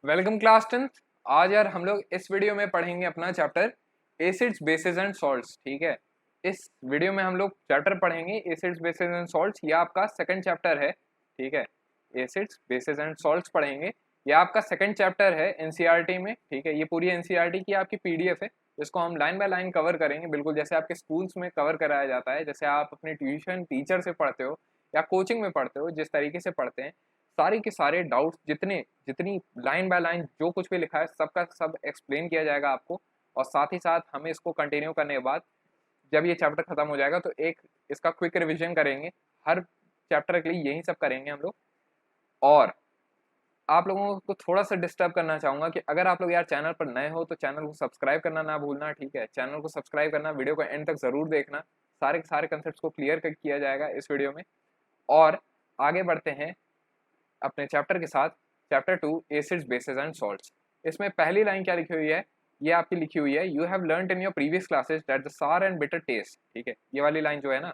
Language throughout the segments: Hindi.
Welcome class 10th। आज यार हम लोग इस वीडियो में पढ़ेंगे अपना chapter acids bases and salts. ठीक है, इस वीडियो में हम लोग चैप्टर पढ़ेंगे एसिड्स बेसिस एंड सॉल्ट्स। ये आपका सेकंड चैप्टर है। ठीक है, एसिड्स बेसिस एंड सॉल्ट्स पढ़ेंगे। ये आपका सेकंड चैप्टर है एनसीईआरटी में। ठीक है, ये पूरी एनसीईआरटी की आपकी पीडीएफ है। इसको हम लाइन बाय लाइन कवर करेंगे, बिल्कुल जैसे आपके स्कूल्स में कवर कराया जाता है, जैसे आप अपने ट्यूशन टीचर से पढ़ते हो या कोचिंग में पढ़ते हो, जिस तरीके से पढ़ते हैं सारे के सारे डाउट्स जितने जितनी लाइन बाय लाइन जो कुछ भी लिखा है सबका सब एक्सप्लेन किया जाएगा आपको। और साथ ही साथ हमें इसको कंटिन्यू करने के बाद जब ये चैप्टर खत्म हो जाएगा तो एक इसका क्विक रिवीजन करेंगे। हर चैप्टर के लिए यही सब करेंगे हम लोग। और आप लोगों को थोड़ा सा डिस्टर्ब करना चाहूंगा कि अगर आप लोग यार चैनल पर नए हो तो चैनल को सब्सक्राइब करना ना भूलना। ठीक है, चैनल को सब्सक्राइब करना, वीडियो को एंड तक जरूर देखना। सारे के सारे कंसेप्ट को क्लियर किया जाएगा इस वीडियो में। और आगे बढ़ते हैं अपने चैप्टर के साथ। Chapter 2 acids bases and salts. इसमें पहली लाइन क्या लिखी हुई है, ये आपकी लिखी हुई है, you have learned in your previous classes that the sour and bitter test. ठीक है, ये वाली लाइन जो है ना,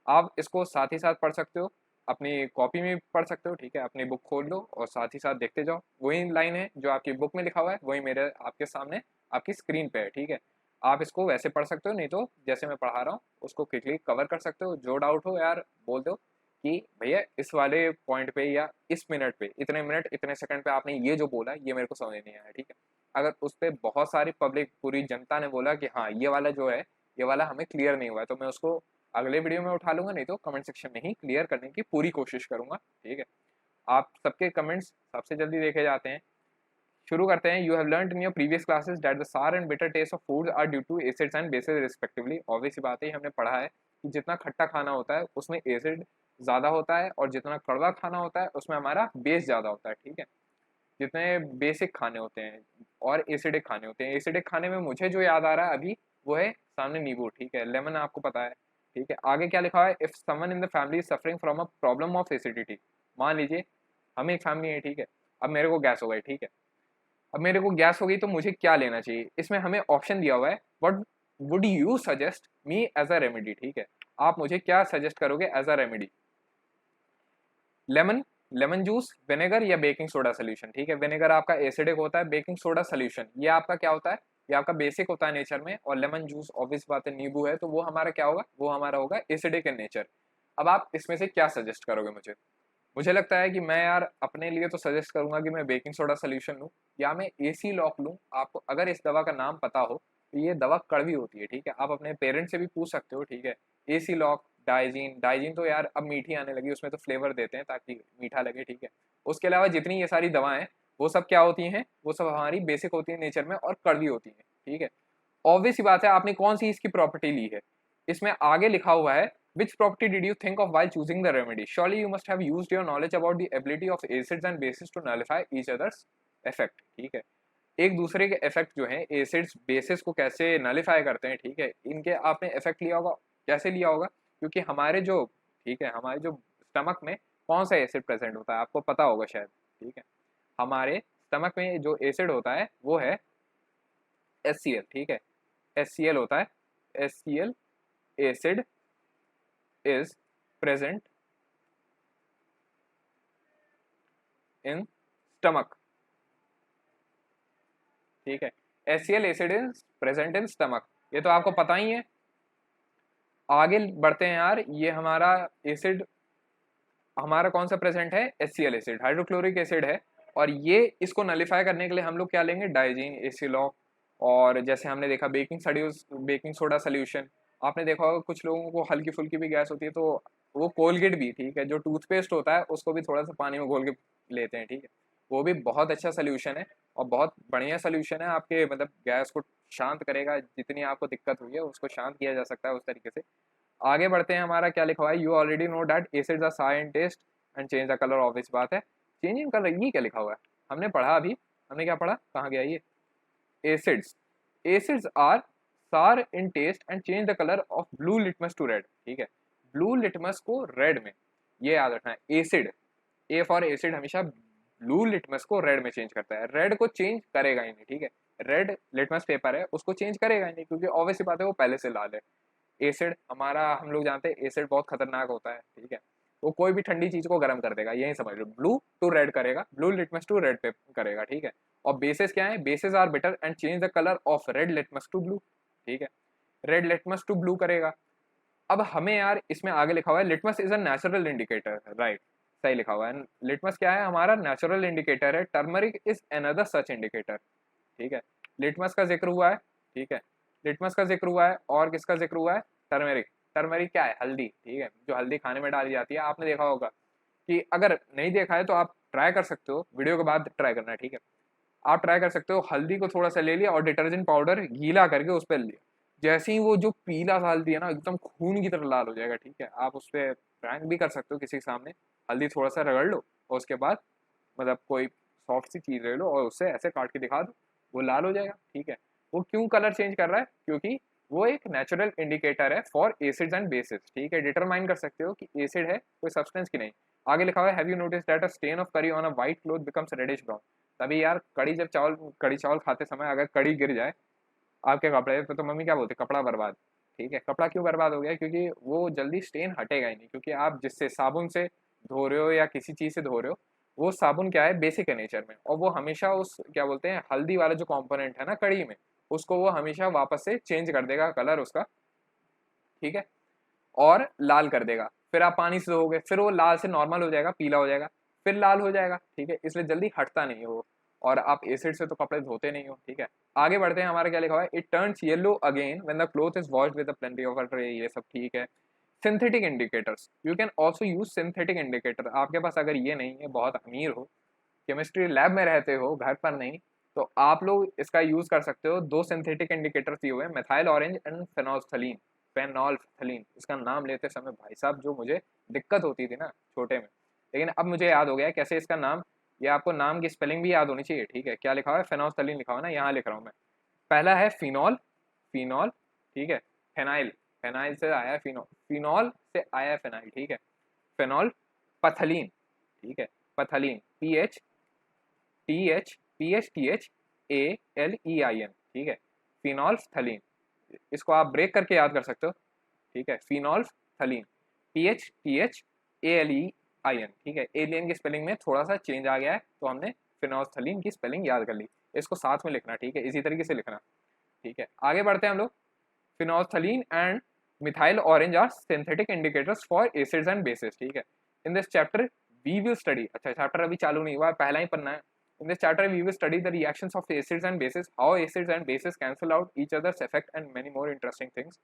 आप इसको साथ ही साथ पढ़ सकते हो, अपनी कॉपी में पढ़ सकते हो। ठीक है, अपनी बुक खोल लो और साथ ही साथ देखते जाओ। वही लाइन है जो आपकी बुक में लिखा हुआ है, वही मेरे आपके सामने आपकी स्क्रीन पे है। ठीक है, आप इसको वैसे पढ़ सकते हो, नहीं तो जैसे मैं पढ़ा रहा हूँ उसको क्विकली कवर कर सकते हो। जो डाउट हो यार बोल दो कि भैया इस वाले पॉइंट पे या इस मिनट पे इतने मिनट इतने सेकंड पे आपने ये जो बोला ये मेरे को समझ नहीं आया। ठीक है, अगर उस पर बहुत सारी पब्लिक पूरी जनता ने बोला कि हाँ ये वाला जो है ये वाला हमें क्लियर नहीं हुआ है, तो मैं उसको अगले वीडियो में उठा लूंगा, नहीं तो कमेंट सेक्शन में ही क्लियर करने की पूरी कोशिश करूंगा। ठीक है, आप सबके कमेंट्स सबसे जल्दी देखे जाते हैं। शुरू करते हैं। You have learned in your previous classes that the sour and bitter taste of foods are due to acids and bases respectively. Obvious सी बात है, हमने पढ़ा है कि जितना खट्टा खाना होता है उसमें एसिड ज़्यादा होता है और जितना कड़वा खाना होता है उसमें हमारा बेस ज़्यादा होता है। ठीक है, जितने बेसिक खाने होते हैं और एसिडिक खाने होते हैं। एसिडिक खाने में मुझे जो याद आ रहा है अभी वो है सामने नींबू। ठीक है, लेमन आपको पता है। ठीक है, आगे क्या लिखा है, if someone in the family suffering from a problem of acidity. मान लीजिए हम एक फैमिली है। ठीक है, अब मेरे को गैस हो गई। ठीक है, अब मेरे को गैस हो गई तो मुझे क्या लेना चाहिए, इसमें हमें ऑप्शन दिया हुआ है, what would you suggest me as a remedy. ठीक है, आप मुझे क्या सजेस्ट करोगे as a remedy. Lemon, lemon juice, vinegar या बेकिंग सोडा सोल्यूशन। ठीक है, विनेगर आपका एसिडिक होता है, बेकिंग सोडा सोल्यूशन ये आपका क्या होता है, ये आपका बेसिक होता है नेचर में, और लेमन जूस ऑब्वियस बात है नींबू है तो वो हमारा क्या होगा, वो हमारा होगा एसिडिक इन नेचर। अब आप इसमें से क्या सजेस्ट करोगे मुझे। मुझे लगता है कि मैं यार अपने लिए तो सजेस्ट करूंगा कि मैं बेकिंग सोडा सोल्यूशन लूँ या मैं एसी लॉक लूँ। आपको अगर इस दवा का नाम पता हो तो ये दवा कड़वी होती है। ठीक है, आप अपने पेरेंट्स से भी पूछ सकते हो। ठीक है, एसी लॉक, डाइजीन, डाइजीन तो यार अब मीठी आने लगी, उसमें तो फ्लेवर देते हैं ताकि मीठा लगे। ठीक है, उसके अलावा जितनी ये सारी दवाएं वो सब क्या होती हैं, वो सब हमारी बेसिक होती है नेचर में और कड़वी होती हैं। ठीक है, ऑब्वियस सी बात है आपने कौन सी इसकी प्रॉपर्टी ली है, इसमें आगे लिखा हुआ है which property did you think of while choosing the remedy? Surely you must have used your knowledge about the ability of acids and bases to nullify each other's effect। ठीक है, एक दूसरे के इफेक्ट जो है एसिड्स बेसिस को कैसे नलिफाई करते हैं। ठीक है, इनके आपने इफेक्ट लिया होगा, कैसे लिया होगा, क्योंकि हमारे जो, ठीक है, हमारे जो स्टमक में कौन सा एसिड प्रेजेंट होता है आपको पता होगा शायद। ठीक है, हमारे स्टमक में जो एसिड होता है वो है HCl। ठीक है, HCl होता है, HCl acid is present in stomach। ठीक है, HCl acid is present in stomach, ये तो आपको पता ही है। आगे बढ़ते हैं यार, ये हमारा एसिड हमारा कौन सा प्रेजेंट है, HCl एसिड, हाइड्रोक्लोरिक एसिड है। और ये इसको नलिफाई करने के लिए हम लोग क्या लेंगे, डाइजीन, एसिलॉक। और जैसे हमने देखा बेकिंग सोडा सोल्यूशन। आपने देखा होगा कुछ लोगों को हल्की फुल्की भी गैस होती है तो वो कोलगेट भी, ठीक है, जो टूथपेस्ट होता है उसको भी थोड़ा सा पानी में घोल के लेते हैं। ठीक है, वो भी बहुत अच्छा सोल्यूशन है और बहुत बढ़िया सोल्यूशन है, आपके मतलब गैस को शांत करेगा, जितनी आपको दिक्कत हुई है उसको शांत किया जा सकता है उस तरीके से। आगे बढ़ते हैं, हमारा क्या लिखा हुआ है, you already know that acids are sour in taste and change the colour. Obvious बात है, चेंज इन कलर, ये क्या लिखा हुआ है, हमने पढ़ा अभी, हमने क्या पढ़ा, कहाँ गया ये, acids, acids are sour in taste and change the colour of blue litmus to red. ठीक है, ब्लू लिटमस को रेड में, ये याद रखना है, एसिड, ए फॉर एसिड हमेशा ब्लू लिटमस को रेड में चेंज करता है, रेड को चेंज करेगा ही नहीं। ठीक है, रेड लिटमस पेपर है उसको चेंज करेगा ही नहीं, क्योंकि ऑब्वियस बात है वो पहले से लाल है। एसिड हमारा, हम लोग जानते हैं एसिड बहुत खतरनाक होता है। ठीक है, वो कोई भी ठंडी चीज को गर्म कर देगा, यही समझ लो, ब्लू टू रेड करेगा, ब्लू लिटमस टू रेड पे करेगा, ठीक है। और बेसिस क्या है, bases are bitter and change the colour of red litmus to blue, ठीक है, रेड लिटमस टू ब्लू करेगा। अब हमें यार इसमें आगे लिखा हुआ है litmus is a natural indicator, right, सही लिखा हुआ है, लिटमस क्या है, हमारा नेचुरल इंडिकेटर है, turmeric is another such indicator, ठीक है। लिटमस का जिक्र हुआ है, ठीक है, लिटमस का जिक्र हुआ है, और किसका जिक्र हुआ है, टर्मरिक। टर्मरिक क्या है, हल्दी, ठीक है, जो हल्दी खाने में डाली जाती है, आपने देखा होगा कि अगर नहीं देखा है तो आप ट्राई कर सकते हो, वीडियो के बाद ट्राई करना है, ठीक है। आप ट्राई कर सकते हो, हल्दी को थोड़ा सा ले लिया और डिटर्जेंट पाउडर गीला करके उस पर लिया, जैसे ही वो जो पीला सा हल्दी है ना एकदम खून की तरह लाल हो जाएगा, ठीक है। आप उस पर प्रैंक भी कर सकते हो किसी के सामने, हल्दी थोड़ा सा रगड़ लो और उसके बाद मतलब कोई सॉफ्ट सी चीज़ ले लो और उससे ऐसे काट के दिखा दो, वो लाल हो जाएगा, ठीक है। वो क्यों कलर चेंज कर रहा है, क्योंकि वो एक नेचुरल इंडिकेटर है फॉर एसिड्स एंड बेसिस, ठीक है। डिटरमाइन कर सकते हो कि एसिड है कोई सब्सटेंस की नहीं। आगे लिखा हुआ है, have you notice that a stain of curry on a white cloth becomes reddish brown. तभी यार कड़ी जब चावल कड़ी चावल खाते समय अगर कड़ी गिर जाए आपके कपड़े पे तो मम्मी क्या बोलती, कपड़ा बर्बाद, ठीक है। कपड़ा क्यों बर्बाद हो गया, क्योंकि वो जल्दी स्टेन हटेगा ही नहीं, क्योंकि आप जिससे साबुन से धो रहे हो या किसी चीज़ से धो रहे हो, वो साबुन क्या है, बेसिक है नेचर में, और वो हमेशा उस क्या बोलते हैं हल्दी वाला जो कंपोनेंट है ना कड़ी में, उसको वो हमेशा वापस से चेंज कर देगा कलर उसका, ठीक है, और लाल कर देगा। फिर आप पानी से धोगे, फिर वो लाल से नॉर्मल हो जाएगा, पीला हो जाएगा, फिर लाल हो जाएगा, ठीक है, इसलिए जल्दी हटता नहीं है वो। और आप एसिड से तो कपड़े धोते नहीं हो, ठीक है। आगे बढ़ते हैं, हमारा क्या लिखा हुआ है, it turns yellow again when the cloth is washed with plenty of water, ये सब ठीक है। Synthetic indicators, you can also use synthetic indicator. आपके पास अगर ये नहीं है, बहुत अमीर हो, केमिस्ट्री लैब में रहते हो, घर पर नहीं, तो आप लोग इसका यूज कर सकते हो। दो सिंथेटिक इंडिकेटर्स दिए हुए हैं, मेथाइल ऑरेंज एंड फेनोल्फथलीन। फेनोल्फथलीन इसका नाम लेते समय भाई साहब जो मुझे दिक्कत होती थी ना छोटे में, लेकिन अब मुझे याद हो गया कैसे इसका नाम, ये आपको नाम की स्पेलिंग भी याद होनी चाहिए, ठीक है। क्या लिखा हुआ है, फेनोल्फथलीन लिखा हुआ है ना, यहाँ लिख रहा हूँ मैं। पहला है फिनॉल, फिनॉल, ठीक है, फेनाइल, फेनाइल से आया है फिनॉल, फिनॉल से आया है फेनाइल, ठीक है। फेनॉल पथलीन, ठीक है, पथलीन, PHTHALEIN, ठीक है, फिनॉल्फथलीन। इसको आप ब्रेक करके याद कर सकते हो, ठीक है, फिनॉल्फथलीन, PHTHALEIN, ठीक है। एलियन की स्पेलिंग में थोड़ा सा चेंज आ गया है, तो हमने फिनॉल्फथलीन की स्पेलिंग याद कर ली। इसको साथ में लिखना, ठीक है, इसी तरीके से लिखना, ठीक है। आगे बढ़ते हैं हम लोग, phenolphthalein and methyl orange are synthetic indicators for acids and bases, ठीक है। In this chapter we will study, अच्छा चैप्टर अभी चालू नहीं हुआ, पहला ही पन्ना है। In this chapter, we will study the reactions of acids and bases, how acids and bases cancel out each other's effect, and many more interesting things.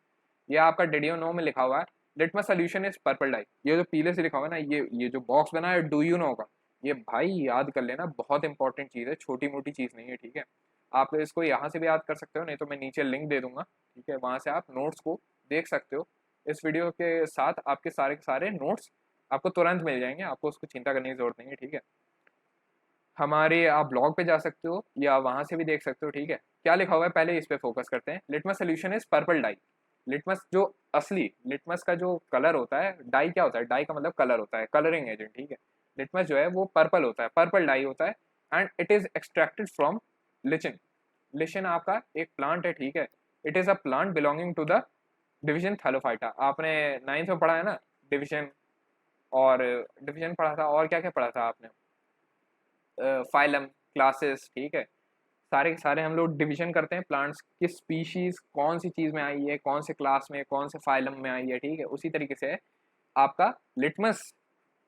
ये आपका डेडियो नो में लिखा हुआ है, litmus solution is purple dye. ये जो पीले से लिखा हुआ है ना, ये जो बॉक्स बना है डू यू नो का, ये भाई याद कर लेना, बहुत इंपॉर्टेंट चीज़ है, छोटी मोटी चीज़ नहीं है, ठीक है। आप इसको यहाँ से भी याद कर सकते हो, नहीं तो मैं नीचे लिंक दे दूंगा, ठीक है, वहाँ से आप नोट्स को देख सकते हो। इस वीडियो के साथ आपके सारे के सारे नोट्स आपको तुरंत मिल जाएंगे, आपको उसको चिंता करने की जरूरत नहीं है, ठीक है। हमारे आप ब्लॉग पे जा सकते हो या वहां से भी देख सकते हो, ठीक है। क्या लिखा हुआ है पहले इस पे फोकस करते हैं, litmus solution is purple dye. Litmus जो असली लिटमस का जो कलर होता है, डाई क्या होता है, डाई का मतलब कलर होता है, कलरिंग एजेंट, ठीक है। लिटमस जो है वो पर्पल होता है, पर्पल डाई होता है, and it is extracted from lichen. Lichen आपका एक प्लांट है, ठीक है। It is a plant belonging to the division thallophyta. आपने 9th में पढ़ा है ना डिविजन, और डिविजन पढ़ा था, और क्या क्या पढ़ा था आपने, फाइलम, क्लासेस, ठीक है। सारे के सारे हम लोग डिवीजन करते हैं प्लांट्स की, स्पीशीज कौन सी चीज में आई है, कौन से क्लास में, कौन से फाइलम में आई है, ठीक है। उसी तरीके से आपका लिटमस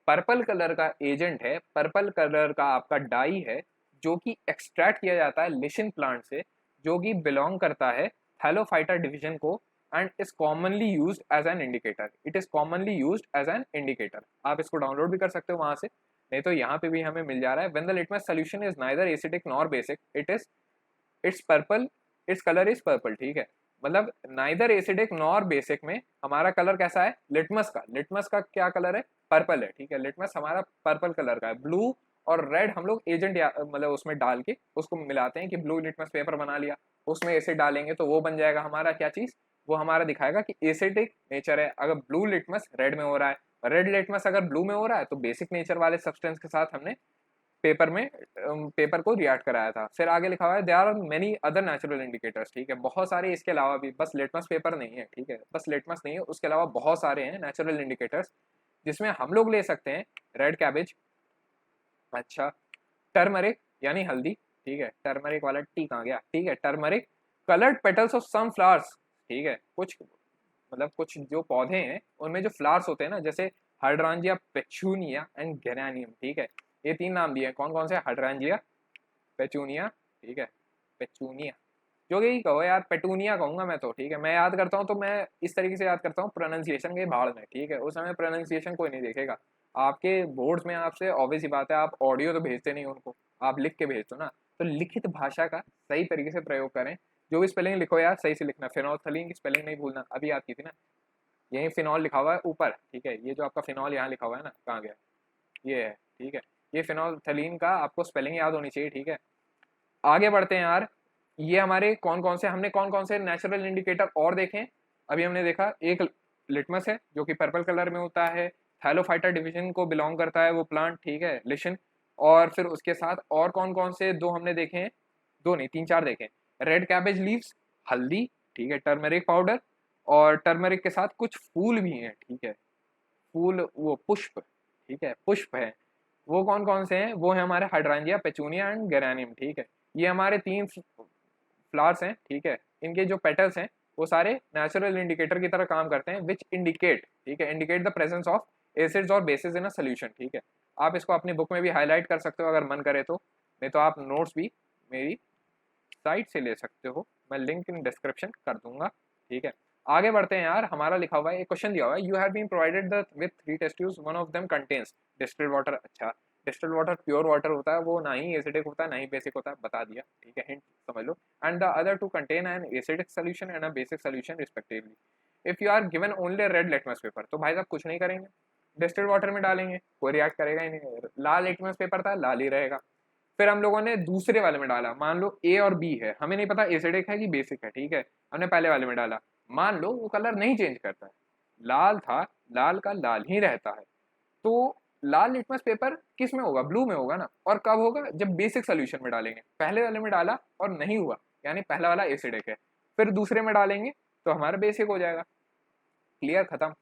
पर्पल कलर का एजेंट है, पर्पल कलर का आपका डाई है, जो कि एक्सट्रैक्ट किया जाता है लिशिन प्लांट से, जो कि बिलोंग करता है थैलोफाइटा डिवीजन को, and is commonly used as an indicator. It is commonly used as an indicator. आप इसको डाउनलोड भी कर सकते हो वहां से, नहीं तो यहाँ पे भी हमें मिल जा रहा है। When the litmus solution is neither acidic nor basic, it's purple, its colour is purple, ठीक है। मतलब नाइदर एसिडिक नॉर बेसिक में हमारा कलर कैसा है, लिटमस का क्या कलर है, पर्पल है, ठीक है। लिटमस हमारा पर्पल कलर का है। ब्लू और रेड हम लोग एजेंट मतलब उसमें डाल के उसको मिलाते हैं कि ब्लू लिटमस पेपर बना लिया, उसमें एसिड डालेंगे तो वो बन जाएगा हमारा क्या चीज, वो हमारा दिखाएगा कि एसिडिक नेचर है। अगर ब्लू लिटमस रेड में हो रहा है, रेड लिटमस अगर ब्लू में हो रहा है, तो बेसिक नेचर वाले सब्सटेंस के साथ हमने पेपर में पेपर को रिएक्ट कराया था। फिर आगे लिखा हुआ है, there are many other natural indicators, ठीक है, बहुत सारे इसके अलावा भी, बस लिटमस पेपर नहीं है, ठीक है, बस लिटमस नहीं है, उसके अलावा बहुत सारे हैं नेचुरल इंडिकेटर्स जिसमें हम लोग ले सकते हैं रेड कैबेज, अच्छा, टर्मरिक यानी हल्दी, ठीक है, टर्मरिक वाला टी कहाँ गया, ठीक है, turmeric, coloured petals of some flowers, ठीक है, कुछ मतलब कुछ जो पौधे हैं उनमें जो फ्लावर्स होते हैं ना, जैसे हाइड्रांजिया, पेचूनिया एंड गेरानियम, ठीक है, ये 3 नाम दिए हैं, कौन कौन से, हाइड्रांजिया, पेचूनिया, ठीक है, पेचूनिया, जो कि कहो यार, पेटूनिया कहूंगा मैं तो, ठीक है, मैं याद करता हूँ तो मैं इस तरीके से याद करता हूँ प्रोनाउंसिएशन के भाड़ में, ठीक है, उस समय प्रोनाउंसिएशन कोई नहीं देखेगा, आपके बोर्ड्स में आपसे ऑब्वियस ही बात है, आप ऑडियो तो भेजते नहीं उनको, आप लिख के भेजते हो ना, तो लिखित भाषा का सही तरीके से प्रयोग करें, जो भी स्पेलिंग लिखो यार सही से लिखना, फिनोल्फथलीन की स्पेलिंग नहीं भूलना, अभी याद की थी ना, यही फिनॉल लिखा हुआ है ऊपर, ठीक है, ये जो आपका फिनॉल यहाँ लिखा हुआ है ना, कहाँ गया, ये है, ठीक है, ये फिनोल्फथलीन का आपको स्पेलिंग याद होनी चाहिए, ठीक है। आगे बढ़ते हैं यार, ये हमारे कौन कौन से, हमने कौन कौन से नेचुरल इंडिकेटर और देखें, अभी हमने देखा एक लिटमस है जो कि पर्पल कलर में होता है, थैलोफाइटा डिवीजन को बिलोंग करता है वो प्लांट, ठीक है, लिशन, और फिर उसके साथ और कौन कौन से दो हमने देखे हैं, दो नहीं 3 4 देखे, रेड कैबेज लीव्स, हल्दी, ठीक है, टर्मरिक पाउडर, और टर्मरिक के साथ कुछ फूल भी हैं, ठीक है, फूल वो पुष्प, ठीक है, पुष्प है, वो कौन कौन से हैं, वो है हमारे हाइड्रांजिया, पेचूनिया एंड गेरानियम, ठीक है, ये हमारे 3 फ्लावर्स हैं, ठीक है, इनके जो पेटल्स हैं वो सारे नेचुरल इंडिकेटर की तरह काम करते हैं, विच इंडिकेट, ठीक है, indicate the presence of acids और बेसिस इन अ सोल्यूशन, ठीक है, आप इसको अपनी बुक में भी हाईलाइट कर सकते हो अगर मन करे तो, नहीं तो आप नोट्स भी मेरी साइट से ले सकते हो, मैं लिंक इन डिस्क्रिप्शन कर दूंगा, ठीक है। आगे बढ़ते हैं यार, हमारा लिखा हुआ है एक क्वेश्चन दिया हुआ है, you have been provided the with 3 test tubes, one of them contains distilled water, अच्छा, डिस्टिल्ड वाटर प्योर वाटर होता है, वो ना ही एसिडिक होता है ना ही बेसिक होता है, बता दिया, ठीक है, हिंट समझ लो, and the other two contain an acidic solution and a basic solution respectively, if you are given only red litmus paper, तो भाई साहब कुछ नहीं करेंगे, डिस्टिल्ड वाटर में डालेंगे, कोई रिएक्ट करेगा ही नहीं, लाल लिटमस पेपर था लाल ही रहेगा, फिर हम लोगों ने दूसरे वाले में डाला, मान लो ए और बी है, हमें नहीं पता एसिडिक है कि बेसिक है, ठीक है, हमने पहले वाले में डाला, मान लो वो कलर नहीं चेंज करता है, लाल था, लाल का लाल ही रहता है, तो लाल लिटमस पेपर किस में होगा, ब्लू में होगा ना, और कब होगा, जब बेसिक सोल्यूशन में डालेंगे, पहले वाले में डाला और नहीं हुआ, यानी पहला वाला एसिडिक है, फिर दूसरे में डालेंगे तो हमारा बेसिक हो जाएगा, क्लियर, खत्म।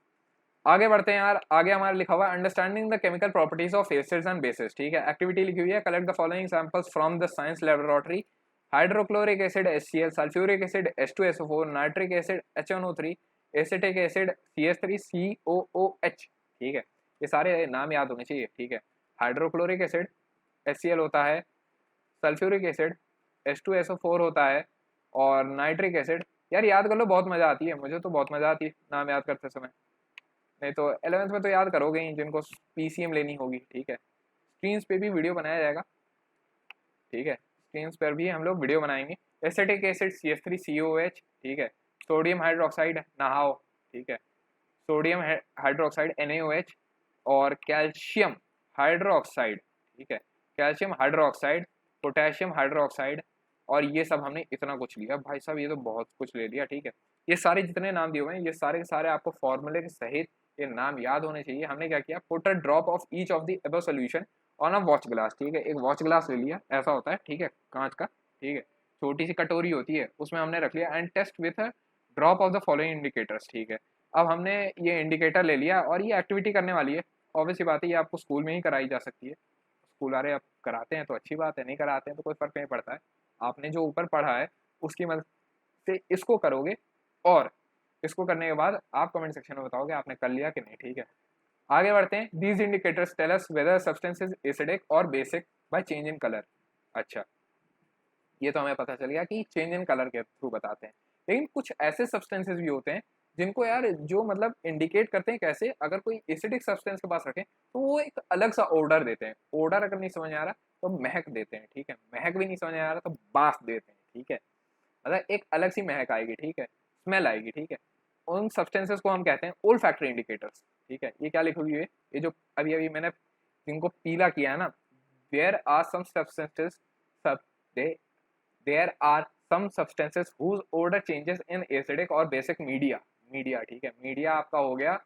आगे बढ़ते हैं यार, आगे हमारा लिखा हुआ है understanding the chemical properties of acids and bases, ठीक है, एक्टिविटी लिखी हुई है, collect the following samples from the science laboratory, hydrochloric acid HCl, sulphuric acid H2SO4, nitric acid HNO3, acetic acid CH3COOH, ठीक है, ये सारे नाम याद होने चाहिए, ठीक है, हाइड्रोक्लोरिक एसिड HCl होता है, सल्फ्यूरिक एसिड H2SO4 होता है, और नाइट्रिक एसिड, यार याद कर लो, बहुत मजा आती है, मुझे तो बहुत मजा आती है नाम याद करते समय, नहीं तो 11th में तो याद करोगे ही जिनको PCM लेनी होगी, ठीक है, स्क्रीन्स पे भी वीडियो बनाया जाएगा, ठीक है, स्क्रीन्स पर भी हम लोग वीडियो बनाएंगे, एसिटिक एसिड CH3COOH, ठीक है, सोडियम हाइड्रोक्साइड नहाओ, ठीक है, सोडियम हाइड्रोक्साइड NaOH, और कैल्शियम हाइड्रोक्साइड, ठीक है, कैल्शियम हाइड्रोक्साइड, पोटेशियम हाइड्रोक्साइड, और ये सब हमने इतना कुछ लिया भाई साहब, ये तो बहुत कुछ ले लिया, ठीक है, ये सारे जितने नाम दिए हुए हैं ये सारे के सारे आपको फॉर्मूले के सहित ये नाम याद होने चाहिए। हमने क्या किया, put a drop of each of the above solution on a watch glass, ठीक है, एक वॉच ग्लास ले लिया, ऐसा होता है, ठीक है, कांच का, ठीक है, छोटी सी कटोरी होती है उसमें हमने रख लिया, and test with a drop of the following indicators, ठीक है, अब हमने ये इंडिकेटर ले लिया और ये एक्टिविटी करने वाली है, ऑब्वियस बात है ये आपको स्कूल में ही कराई जा सकती है, स्कूल वाले आप कराते हैं तो अच्छी बात है, नहीं कराते हैं तो कोई फर्क नहीं पड़ता है, आपने जो ऊपर पढ़ा है उसकी मदद से इसको करोगे, और इसको करने के बाद आप कमेंट सेक्शन में बताओगे आपने कर लिया कि नहीं, ठीक है। आगे बढ़ते हैं, these indicators tell us whether substance is acidic और basic by change in colour, अच्छा, ये तो हमें पता चल गया कि चेंज इन कलर के थ्रू बताते हैं, लेकिन कुछ ऐसे सब्सटेंसेस भी होते हैं जिनको यार जो मतलब इंडिकेट करते हैं कैसे, अगर कोई एसिडिक सब्सटेंस के पास रखें तो वो एक अलग सा ऑर्डर देते हैं, ऑर्डर अगर नहीं समझ आ रहा तो महक देते हैं, ठीक है, महक भी नहीं समझ आ रहा तो बास देते हैं, ठीक है, मतलब एक अलग सी महक आएगी, ठीक है, स्मेल आएगी, ठीक है, उन सब्सटेंसेस को हम कहते हैं ओल फैक्ट्री इंडिकेटर्स, ठीक है, ये क्या लिखी हुई है, ये जो अभी अभी मैंने जिनको पीला किया है ना, देयर आर सम सब्सटेंसेस सब they there are some substances whose odour changes in acidic और बेसिक मीडिया, मीडिया, ठीक है, मीडिया आपका हो गया,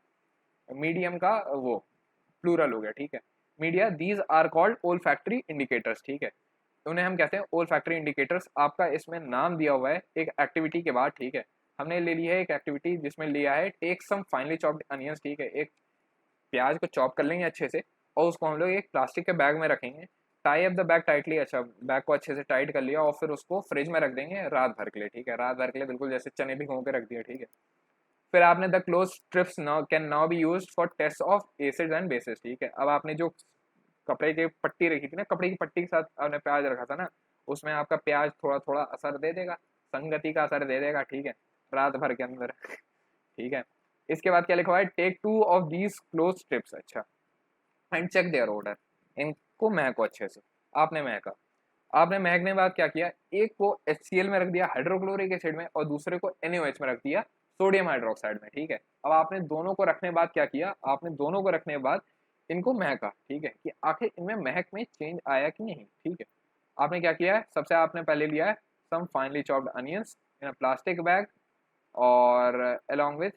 मीडियम का वो प्लूरल हो गया, ठीक है, मीडिया, दीज आर कॉल्ड ओल फैक्ट्री इंडिकेटर्स, ठीक है, उन्हें हम कहते हैं ओल फैक्ट्री इंडिकेटर्स, आपका इसमें नाम दिया हुआ है एक एक्टिविटी के बाद, ठीक है, हमने ले लिया है एक एक्टिविटी जिसमें लिया है take some finely chopped onions, ठीक है, एक प्याज को चॉप कर लेंगे अच्छे से और उसको हम लोग एक प्लास्टिक के बैग में रखेंगे। Tie up the bag tightly, अच्छा बैग को अच्छे से टाइट कर लिया और फिर उसको फ्रिज में रख देंगे रात भर के लिए, ठीक है, रात भर के लिए बिल्कुल जैसे चने भिगो के रख दिया, ठीक है। फिर आपने the cloth strips now can now be used for test of acids and bases, ठीक है। अब आपने जो कपड़े की पट्टी रखी थी ना, कपड़े की पट्टी के साथ आपने प्याज रखा था ना, उसमें आपका प्याज थोड़ा थोड़ा असर दे देगा, संगति का असर दे देगा, ठीक है, रात भर के अंदर ठीक है। इसके बाद क्या लिखा हुआ है, take 2 of these cloth strips, अच्छा, एंड चेक देयर ऑर्डर, इनको महको अच्छे से। आपने महका, आपने महकने के बाद क्या किया, एक को HCl में रख दिया हाइड्रोक्लोरिक एसिड में और दूसरे को NaOH में रख दिया सोडियम हाइड्रोक्साइड में, ठीक है। अब आपने दोनों को रखने के बाद क्या किया, आपने दोनों को रखने के बाद इनको महका, ठीक है, कि आखिर इनमें महक में चेंज आया कि नहीं, ठीक है। आपने क्या किया है, सबसे आपने पहले लिया है some finely chopped onions in a plastic bag और अलोंग विथ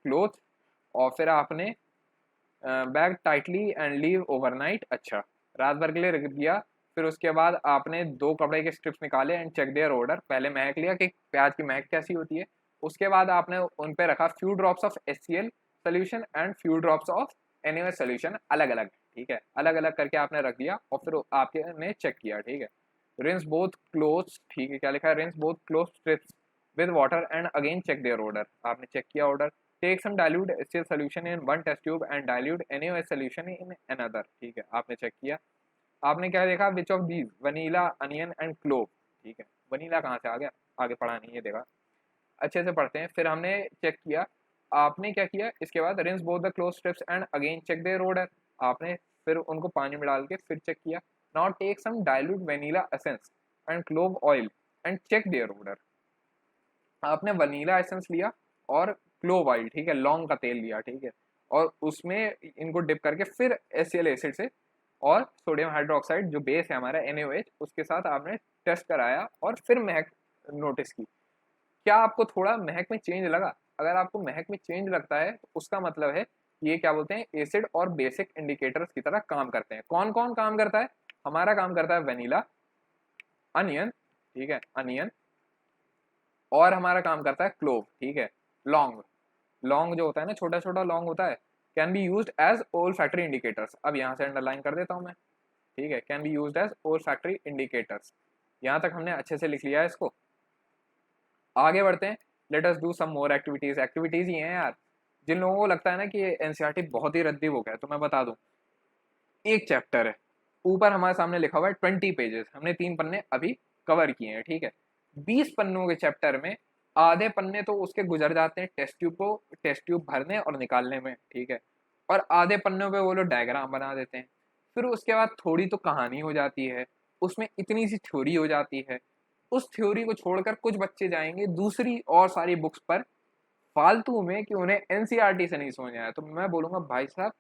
क्लोथ, और फिर आपने bag tightly and leave overnight, अच्छा, रात भर के लिए रख दिया। फिर उसके बाद आपने 2 कपड़े के स्ट्रिप्स निकाले एंड चेक देयर ऑर्डर, पहले महक लिया कि प्याज की महक कैसी होती है। उसके बाद आपने उन पे रखा few drops of HCl solution and few drops of NaOH solution, अलग अलग, ठीक है, अलग अलग करके आपने रख दिया और फिर आपने चेक किया, ठीक है। रिंस बोथ क्लोथ्स, ठीक है, क्या लिखा है, rinse both cloth strips with water and again check their odour, आपने चेक किया odour. Take some dilute HCl solution in one test tube and dilute NaOH solution in another, ठीक है, आपने चेक किया। आपने क्या देखा, which of these vanilla onion and clove, ठीक है, वनीला कहाँ से आ गया, आगे पढ़ा नहीं है, देखा, अच्छे से पढ़ते हैं। फिर हमने चेक किया, आपने क्या किया, इसके बाद rinse both the cloth strips and again check their odour, आपने फिर उनको पानी में डाल के फिर चेक किया। Now take some dilute vanilla essence and clove oil and check their odour, आपने वनीला एसेंस लिया और क्लोव ऑयल, ठीक है, लौंग का तेल लिया, ठीक है, और उसमें इनको डिप करके फिर HCl एसिड से और सोडियम हाइड्रोक्साइड जो बेस है हमारा NaOH उसके साथ आपने टेस्ट कराया और फिर महक नोटिस की। क्या आपको थोड़ा महक में चेंज लगा? अगर आपको महक में चेंज लगता है तो उसका मतलब है ये क्या बोलते हैं, एसिड और बेसिक इंडिकेटर्स की तरह काम करते हैं। कौन कौन काम करता है? हमारा काम करता है वनीला, अनियन, ठीक है, अनियन, और हमारा काम करता है क्लोव, ठीक है, लौंग, लौंग जो होता है ना, छोटा छोटा लौंग होता है, कैन बी यूज्ड एज ओल फैक्ट्री इंडिकेटर्स। अब यहाँ से अंडरलाइन कर देता हूँ मैं, ठीक है, कैन बी यूज्ड एज ओल फैक्ट्री इंडिकेटर्स। यहाँ तक हमने अच्छे से लिख लिया है इसको। आगे बढ़ते हैं, let us do some more activities. Activities ये हैं यार, जिन लोगों को लगता है ना कि एनसीईआरटी बहुत ही रद्दी बुक है, तो मैं बता दूं, एक चैप्टर है, ऊपर हमारे सामने लिखा हुआ है 20 पेजेस, हमने 3 पन्ने अभी कवर किए हैं, ठीक है। 20 पन्नों के चैप्टर में आधे पन्ने तो उसके गुजर जाते हैं टेस्ट ट्यूब भरने और निकालने में, ठीक है, और आधे पन्नों पे वो लोग डायग्राम बना देते हैं। फिर उसके बाद थोड़ी तो कहानी हो जाती है, उसमें इतनी सी थ्योरी हो जाती है। उस थ्योरी को छोड़कर कुछ बच्चे जाएंगे दूसरी और सारी बुक्स पर फालतू में कि उन्हें एनसीईआरटी से नहीं समझ आया। तो मैं बोलूंगा भाई साहब,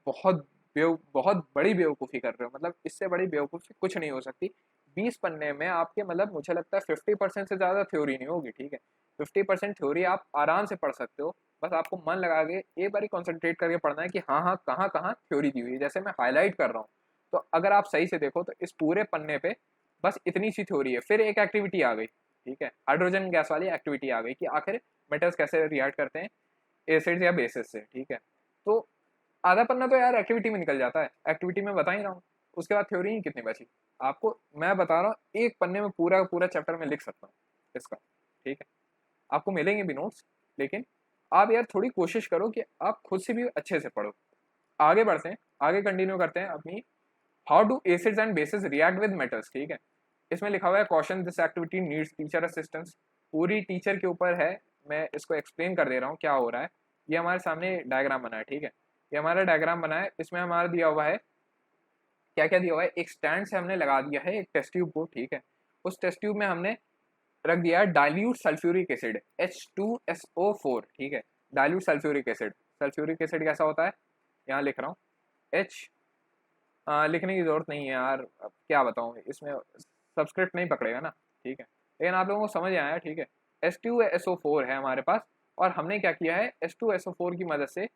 बहुत बड़ी बेवकूफ़ी कर रहे हो, मतलब इससे बड़ी बेवकूफ़ी कुछ नहीं हो सकती। 20 पन्ने में आपके मतलब मुझे लगता है 50% से ज़्यादा थ्योरी नहीं होगी, ठीक है। 50% थ्योरी आप आराम से पढ़ सकते हो, बस आपको मन लगा के एक बार कॉन्सेंट्रेट करके पढ़ना है कि हाँ हाँ कहाँ कहाँ थ्योरी दी हुई है। जैसे मैं हाईलाइट कर रहा हूँ, तो अगर आप सही से देखो तो इस पूरे पन्ने पे बस इतनी सी थ्योरी है। फिर एक एक्टिविटी आ गई, ठीक है, हाइड्रोजन गैस वाली एक्टिविटी आ गई कि आखिर मेटल्स कैसे रिएक्ट करते हैं एसिड्स या बेसिस से, ठीक है। तो आधा पन्ना तो यार एक्टिविटी में निकल जाता है, एक्टिविटी में बता ही रहा हूँ, उसके बाद थ्योरी ही कितनी बची। आपको मैं बता रहा हूँ एक पन्ने में पूरा पूरा चैप्टर में लिख सकता हूँ इसका, ठीक है। आपको मिलेंगे भी नोट्स, लेकिन आप यार थोड़ी कोशिश करो कि आप खुद से भी अच्छे से पढ़ो। आगे बढ़ते हैं, आगे कंटिन्यू करते हैं अपनी, how do acids and basis react with metals, ठीक है। इसमें लिखा हुआ है question this activity needs teacher assistance, पूरी टीचर के ऊपर है। मैं इसको एक्सप्लेन कर दे रहा हूँ क्या हो रहा है। ये हमारे सामने डायग्राम बना है, ठीक है, ये हमारा डायग्राम बना है। इसमें हमारा दिया हुआ है, क्या क्या दिया हुआ है, एक स्टैंड से हमने लगा दिया है एक टेस्ट ट्यूब को, ठीक है। उस टेस्ट ट्यूब में हमने रख दिया है डाइल्यूट सल्फ्यूरिक एसिड H2SO4, ठीक है, dilute sulphuric acid. Sulphuric acid कैसा होता है, यहाँ लिख रहा हूँ H, लिखने की जरूरत नहीं है यार, अब क्या बताऊँ, इसमें सब्सक्रिप्ट नहीं पकड़ेगा ना, ठीक है, लेकिन आप लोगों को समझ आया, ठीक है। H2SO4 है हमारे पास, और हमने क्या किया है, H2SO4 की मदद से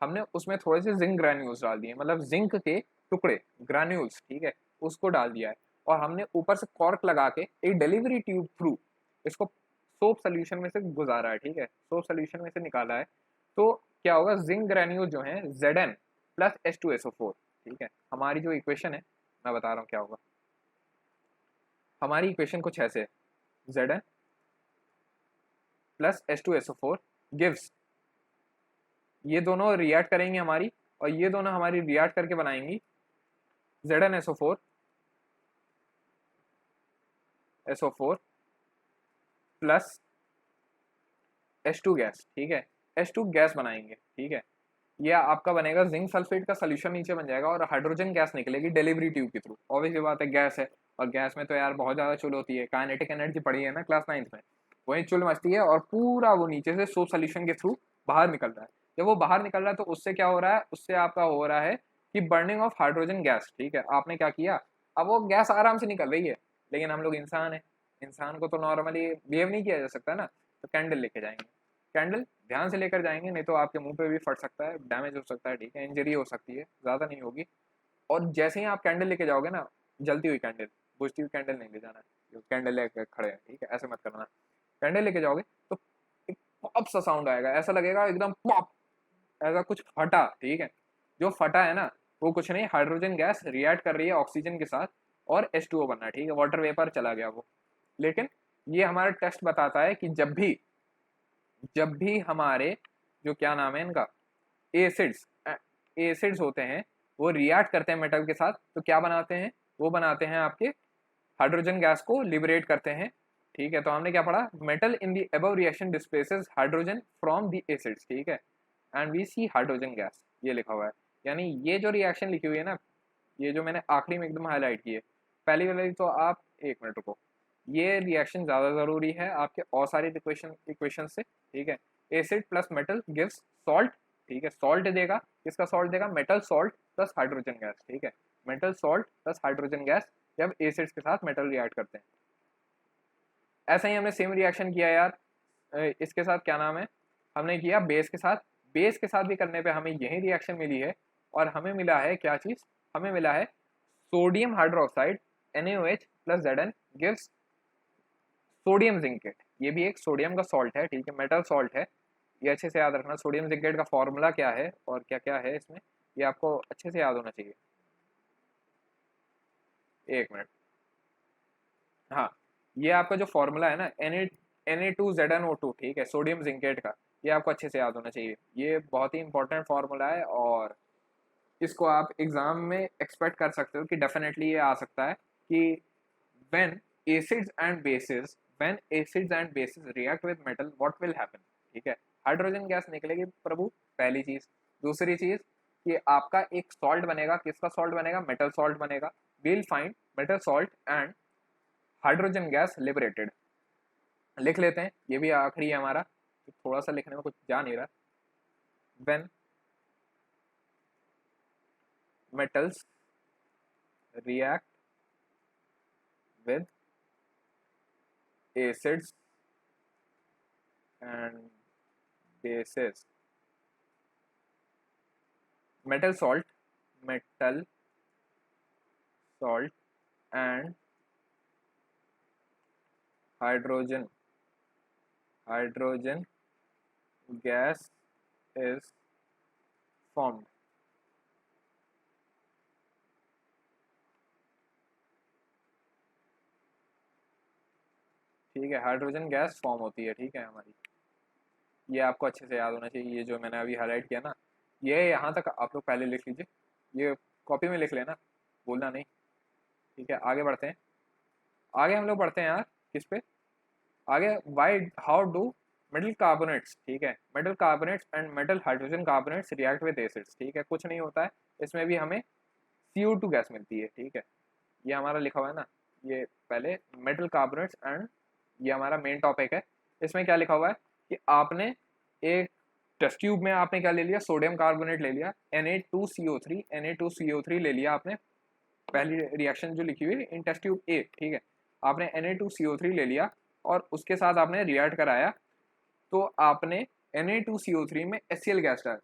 हमने उसमें थोड़े से जिंक ग्रैन्यूल्स डाल दिए, मतलब जिंक के टुकड़े, ग्रैन्यूल्स, ठीक है, उसको डाल दिया है। और हमने ऊपर से कॉर्क लगा के एक डिलीवरी ट्यूब थ्रू इसको सोप सोल्यूशन में से गुजारा है, ठीक है, सोप सोल्यूशन में से निकाला है। तो क्या होगा, जिंक ग्रैन्यूल जो है Zn, प्लस H2SO4, ठीक है। हमारी जो इक्वेशन है मैं बता रहा हूँ क्या होगा। हमारी इक्वेशन कुछ ऐसे है, Zn प्लस H2SO4 गिव्स, ये दोनों रिएक्ट करेंगे हमारी, और ये दोनों हमारी रिएक्ट करके बनाएंगी ZnSO4 प्लस H2 गैस, ठीक है। H2 गैस बनाएंगे, ठीक है। ये आपका बनेगा जिंक सल्फेट का सोल्यूशन नीचे बन जाएगा और हाइड्रोजन गैस निकलेगी डिलीवरी ट्यूब के थ्रू। ऑब्वियसली बात है, गैस है और गैस में तो यार बहुत ज़्यादा चुल होती है। काइनेटिक एनर्जी पढ़ी है ना क्लास 9th में, वही चुल मचती है और पूरा वो नीचे से सोप सोल्यूशन के थ्रू बाहर निकल रहा है। जब वो बाहर निकल रहा है तो उससे क्या हो रहा है, उससे आपका हो रहा है कि बर्निंग ऑफ हाइड्रोजन गैस, ठीक है। आपने क्या किया, अब वो गैस आराम से निकल रही है, लेकिन हम लोग इंसान है, इंसान को तो नॉर्मली बिहेव नहीं किया जा सकता ना, तो कैंडल लेके जाएंगे। कैंडल ध्यान से लेकर जाएंगे, नहीं तो आपके मुंह पे भी फट सकता है, डैमेज हो सकता है, ठीक है, इंजरी हो सकती है, ज़्यादा नहीं होगी। और जैसे ही आप कैंडल लेके जाओगे ना, जलती हुई कैंडल, बुझती हुई कैंडल नहीं ले जाना है, जो कैंडल लेके खड़े हैं, ठीक है, ऐसे मत करना। कैंडल लेके जाओगे तो एक पॉप सा साउंड आएगा, ऐसा लगेगा एकदम पॉप, ऐसा कुछ फटा, ठीक है। जो फटा है ना, वो कुछ नहीं, हाइड्रोजन गैस रिएक्ट कर रही है ऑक्सीजन के साथ और H2O बनना है, ठीक है, वाटर वेपर चला गया वो। लेकिन ये हमारा टेस्ट बताता है कि जब भी हमारे जो क्या नाम है इनका, एसिड्स एसिड्स होते हैं, वो रिएक्ट करते हैं मेटल के साथ, तो क्या बनाते हैं, वो बनाते हैं आपके हाइड्रोजन गैस को लिबरेट करते हैं, ठीक है। तो हमने क्या पढ़ा, metal in the above reaction displaces hydrogen from the acids, ठीक है, and we see hydrogen gas, ये लिखा हुआ है। यानी ये जो रिएक्शन लिखी हुई है ना, ये जो मैंने आखिरी में एकदम हाईलाइट की है, पहली वाली तो आप एक मिनट रुको, ये रिएक्शन ज़्यादा ज़रूरी है आपके और सारी इक्वेशन से, ठीक है। Acid plus metal gives salt, ठीक है, सॉल्ट देगा, किसका सॉल्ट देगा, metal salt plus hydrogen gas, ठीक है, metal salt plus hydrogen gas जब एसिड्स के साथ मेटल रिएक्ट करते हैं। ऐसा ही हमने सेम रिएक्शन किया यार, इसके साथ क्या नाम है, हमने किया बेस के साथ, बेस के साथ भी करने पे हमें यही रिएक्शन मिली है, और हमें मिला है क्या चीज़, हमें मिला है sodium hydroxide NaOH plus Zn gives sodium zincate. ये भी एक सोडियम का सॉल्ट है, ठीक है, मेटल सॉल्ट है, ये अच्छे से याद रखना। सोडियम जिंकेट का फॉर्मूला क्या है और क्या क्या है इसमें, ये आपको अच्छे से याद होना चाहिए। एक मिनट, हाँ, ये आपका जो फॉर्मूला है ना, Na2ZnO2, ठीक है, सोडियम जिंकेट का, ये आपको अच्छे से याद होना चाहिए। ये बहुत ही इंपॉर्टेंट फार्मूला है और इसको आप एग्जाम में एक्सपेक्ट कर सकते हो कि डेफिनेटली ये आ सकता है कि when acids and bases when acids and bases react with metal what will happen, ठीक है, हाइड्रोजन गैस निकलेगी प्रभु, पहली चीज। दूसरी चीज कि आपका एक सॉल्ट बनेगा, किसका सॉल्ट बनेगा, मेटल सॉल्ट बनेगा। we'll find metal salt and hydrogen gas liberated। लिख लेते हैं, ये भी आखिरी है हमारा, तो थोड़ा सा लिखने में कुछ जा नहीं रहा। when metals react with acids and bases, metal salt and hydrogen gas is formed। ठीक है, हाइड्रोजन गैस फॉर्म होती है, ठीक है हमारी, ये आपको अच्छे से याद होना चाहिए। ये जो मैंने अभी हाईलाइट किया ना, ये यहाँ तक आप लोग पहले लिख लीजिए, ये कॉपी में लिख लेना, बोलना नहीं, ठीक है। आगे बढ़ते हैं, आगे हम लोग बढ़ते हैं यार, किस पे आगे, why how do metal carbonates, ठीक है, metal carbonates and metal hydrogen carbonates react with acids, ठीक है। कुछ नहीं होता है, इसमें भी हमें CO2 गैस मिलती है, ठीक है। ये हमारा लिखा हुआ है ना, ये पहले मेटल कार्बोनेट्स एंड, ये हमारा मेन टॉपिक है। इसमें क्या लिखा हुआ है कि आपने एक टेस्ट ट्यूब में आपने क्या ले लिया, सोडियम कार्बोनेट ले लिया, Na2CO3 ले लिया आपने, पहली रिएक्शन जो लिखी हुई इन टेस्ट ट्यूब ए, ठीक है। आपने Na2CO3 ले लिया और उसके साथ आपने रिएक्ट कराया, तो आपने Na2CO3 में HCl गैस डाल,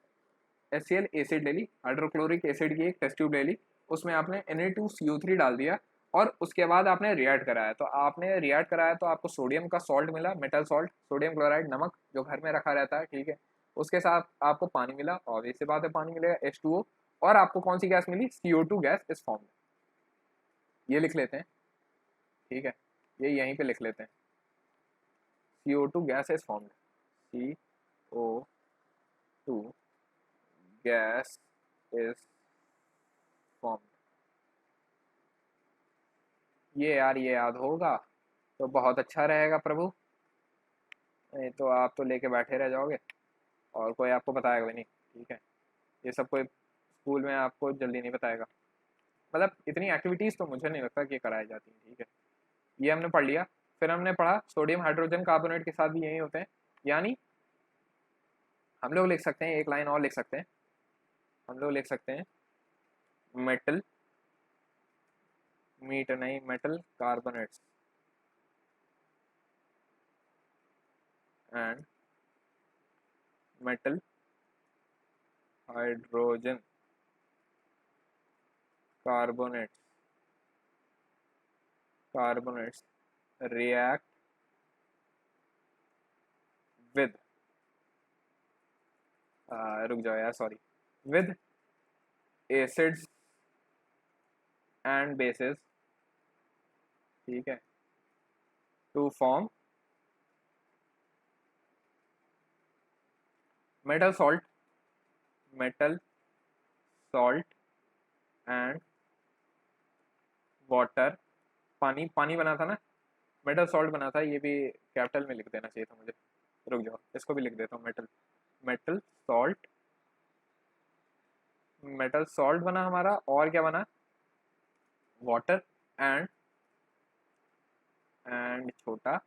HCl एसिड ले ली, हाइड्रोक्लोरिक एसिड की एक टेस्ट ट्यूब ले ली, उसमें आपने Na2CO3 डाल दिया और उसके बाद आपने रिएक्ट कराया। तो आपने रिएक्ट कराया तो आपको सोडियम का सॉल्ट मिला, मेटल सॉल्ट, सोडियम क्लोराइड, नमक जो घर में रखा रहता है, ठीक है। उसके साथ आपको पानी मिला, और इसी बात है पानी मिलेगा H2O, और आपको कौन सी गैस मिली, CO2 गैस इज फॉर्म्ड। ये लिख लेते हैं, ठीक है, ये यहीं पे लिख लेते हैं, CO2 gas is formed, CO2 gas is formed. ये यार ये याद होगा तो बहुत अच्छा रहेगा प्रभु, नहीं तो आप तो लेके बैठे रह जाओगे और कोई आपको बताएगा भी नहीं, ठीक है। ये सब कोई स्कूल में आपको जल्दी नहीं बताएगा, मतलब इतनी एक्टिविटीज़ तो मुझे नहीं लगता कि कराई जाती हैं, ठीक है। ये हमने पढ़ लिया। फिर हमने पढ़ा सोडियम हाइड्रोजन कार्बोनेट के साथ भी यही होते हैं, यानी हम लोग लिख सकते हैं, एक लाइन और लिख सकते हैं, हम लोग लिख सकते हैं मेटल, मीट नहीं, metal carbonates and metal hydrogen carbonates react with रुक जाओ यार, sorry, with acids and bases, ठीक है, to form metal salt and water। पानी पानी बना था ना, मेटल सॉल्ट बना था, ये भी कैपिटल में लिख देना चाहिए था मुझे, रुक जाओ इसको भी लिख देता हूँ, मेटल सॉल्ट बना हमारा, और क्या बना, वाटर एंड छोटा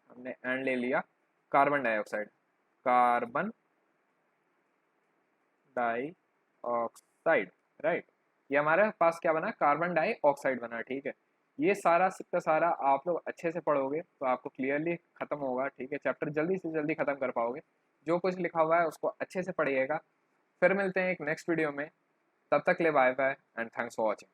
हमने एंड ले लिया, कार्बन डाइऑक्साइड राइट। ये हमारे पास क्या बना, कार्बन डाइऑक्साइड बना, ठीक है। ये सारा का सारा आप लोग अच्छे से पढ़ोगे तो आपको क्लियरली खत्म होगा, ठीक है, चैप्टर जल्दी से जल्दी खत्म कर पाओगे। जो कुछ लिखा हुआ है उसको अच्छे से पढ़िएगा। फिर मिलते हैं एक नेक्स्ट वीडियो में, तब तक ले bye bye and thanks for watching.